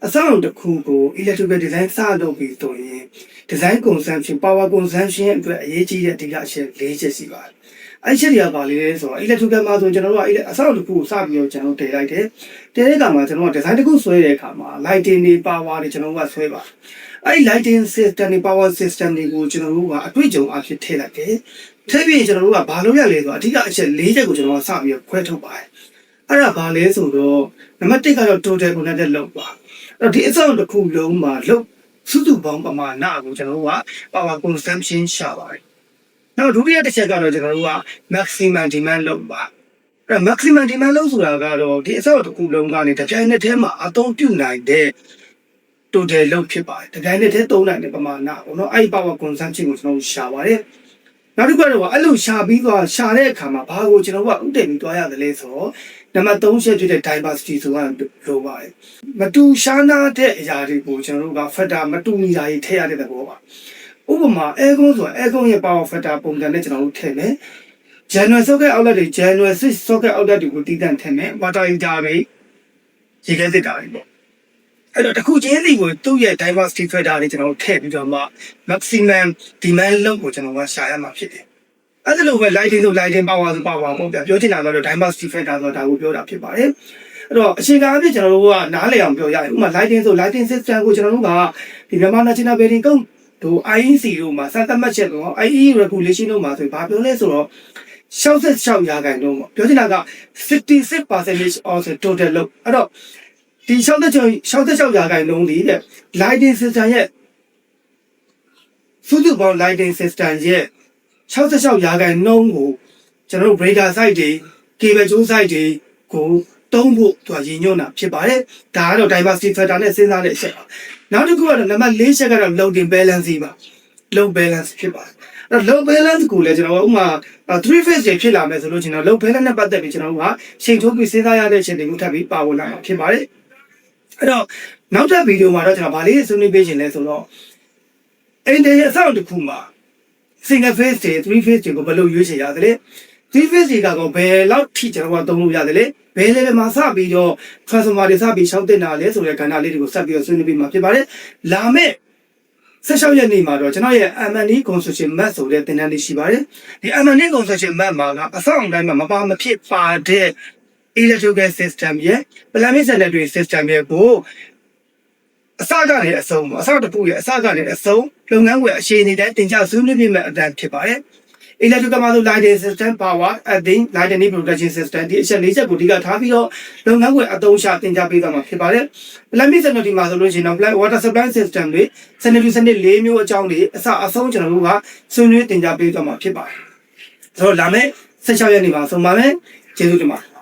အစောင့်တစ်ခုကို electrical design စလုပ်ပြီးဆိုရင် design consumption power consumption အတွက်အရေးကြီးတဲ့အဓိကအချက်၄ချက်ရှိပါတယ်။အဲ့ချက်တွေကပါလေဆိုတော့ electrical မှာဆိုကျွန်တော်တို့ကအစောင့်တစ်ခုကိုစပြီးတော့ကျွန်တော်တည်လိုက်တယ်။တည်တဲ့အခါမှာကျွန်တော်က design တစ်ခုဆွဲတဲ့အခါမှာ lighting တွေ power တွေကျွန်တော်ကဆွဲပါ။အဲ့ lighting system တွေ power system တွေကိုကျွန်တော်တို့ကအတွေ့အကြုံအဖြစ်ထည့်လိုက်တယ်။ထည့်ပြီးကျွန်တော်တို့ကဘာလုပ်ရလဲဆိုတော့အဓိကအချက်၄ချက်ကိုကျွန်တော်ကစပြီးတော့ခွဲထုတ်ပါတယ်။အဲ့ဒါဘာလဲဆိုတော့နံပါတ်1ကတော့ total connected လောက်ပါအဲ့ဒီအစောင့်တစ်ခုလုံးမှာလောက်စုစုပေါင်းပမာဏကိုကျွန်တော်တို့က power consumption ရှာပါတယ်နောက်ဒုတိယတစ်ချက်ကတော့ကျွန်တော်တို့က maximum demand လောက်ပါအဲ့ maximum demand လောက်ဆိုတာကတော့ဒီအစောင့်တစ်ခုလုံးကနေတစ်ပြိုင်နက်တည်းမှာအသုံးပြုနိုင်တဲ့ total လောက်ဖြစ်ပါတယ်တစ်ပြိုင်နက်တည်းသုံးနိုင်တဲ့ပမာဏပေါ့နော်အဲ့ power consumption ကိုကျွန်တော်တို့ရှာပါတယ်နောက်တစ်ခုကတော့အဲ့လိုရှာပြီးသွားရှာတဲ့အခါမှာဘာကိုကျွန်တော်တို့ကဥတည်ပြီးသွားရတယ်လဲဆိုတော့နံပါတ်3ချက်ဖြစ်တဲ့ diversity ဆိုတာလိုပါတယ်မတူရှားနာတဲ့အရာတွေကိုကျွန်တော်တို့က factor မတူညီတာတွေထည့်ရတဲ့သဘောပါဥပမာ aircon ဆိုတာ aircon ရဲ့ power factor ပုံစံနဲ့ကျွန်တော်တို့ထည့်မယ် general socket outlet တွေ general switch socket outlet တွေကိုတည်တံ့ထည့်မယ် water heater တွေရေခဲစစ်တာတွေပေါ့အဲ့တော့တစ်ခုချင်းစီကိုသူ့ရဲ့ diversity factor တွေကျွန်တော်တို့ထည့်ပြီးတော့မှ maximum demand လောက်ကိုကျွန်တော်ကရှာရမှာဖြစ်တယ်အဲ့ဒါလိုပဲ lighting ဆို lighting power ဆို power ပေါ့ဗျာပြောချင်တာကတော့ diversity factor ဆိုတာဒါကိုပြောတာဖြစ်ပါတယ်အဲ့တော့အချိန်ကာလအဖြစ်ကျွန်တော်တို့ကနားလည်အောင်ပြောရရင်ဥပမာ lighting ဆို lighting system ကိုကျွန်တော်တို့ကဒီမြန်မာ national building code တို့ IEC တို့မှာစံသတ်မှတ်ချက်တော့ IE regulation တို့မှာဆိုဘာပြောလဲဆိုတော့66ရာခိုင်နှုန်းပေါ့ပြောချင်တာက 56% of the total လို့အဲ့တော့ဒီ66ရာခိုင်နှုန်းဒီတဲ့ lighting system ရဲ့စုစုပေါင်း lighting system ရဲ့66ရာခိုင်နှုန်းကိုကျွန်တော်တို့ breaker site တွေ cable ကျိုး site တွေကိုတုံးဖို့သူကရည်ညွှန်းတာဖြစ်ပါတယ်ဒါကတော့ diversity factor နဲ့စဉ်းစားတဲ့အချက်ပါနောက်တစ်ခုကတော့နံပါတ်4ချက်ကတော့ loading balance ပါ load balance ဖြစ်ပါတယ်အဲ့တော့ load balance ကိုလည်းကျွန်တော်ဥပမာ3 phase တွေဖြစ်လာမယ်ဆိုလို့ကျွန်တော် load balance နဲ့ပတ်သက်ပြီးကျွန်တော်တို့ကချိန်ထိုးပြီးစဉ်းစားရတဲ့အချက်တွေကိုထပ်ပြီးပါဝင်လာမှာဖြစ်ပါတယ်အဲ့တော့နောက်ထပ်ဗီဒီယိုမှာတော့ကျွန်တော်ဗာလေးဆွေးနွေးပေးခြင်းလဲဆိုတော့အင်တာရဲ့အဆောက်တစ်ခုမှာsingle phase တွေ3 phase တွေကိုဘယ်လိုရွေးချယ်ရသလဲ3 phase တွေကတော့ဘယ်လောက်ထိကျွန်တော်ကသုံးလို့ရသလဲဘယ် level မှာစပြီးတော့ transformer တွေစပြီးရှောက်တင်တာလဲဆိုတဲ့ကဏ္ဍလေးတွေကိုဆက်ပြီးတော့ဆွေးနွေးပြီးမှာဖြစ်ပါတယ်လာမယ့်16ရက်နေ့မှာတော့ကျွန်တော်ရဲ့ M&E construction map ဆိုတဲ့သင်တန်းလေးရှိပါတယ်ဒီ M&E construction map မှာကအဆောက်အအုံတိုင်းမှာမပါမဖြစ်ပါတဲ့ electrical system ရဲ့ plumbing sanitary system ရဲ့ကိုအစကနေအဆုံးအစတစ်ခုရဲ့အစကနေအဆုံးလုပ်ငန်းခွင်အခြေအနေတိုင်းတင်ကြဆွေးနွေးပြမယ့်အတန်းဖြစ်ပါတယ် electrical မှာဆို lighting system power adding lighting protection system ဒီအချက်၄ချက်ကိုအဓိကထားပြီးတော့လုပ်ငန်းခွင်အသုံးချတင်ကြပေးသွားမှာဖြစ်ပါတယ် plumbing sanitary မှာဆိုလို့ရှိရင်တော့ water supply system တွေ sanitary စနစ်၄မျိုးအကြောင်းတွေအစအဆုံးကျွန်တော်တို့ကဆွေးနွေးတင်ကြပေးသွားမှာဖြစ်ပါတယ်ဆိုတော့လာမယ့်16ရက်နေ့မှာဆုံးပါမယ်ကျေးဇူးတင်ပါတယ်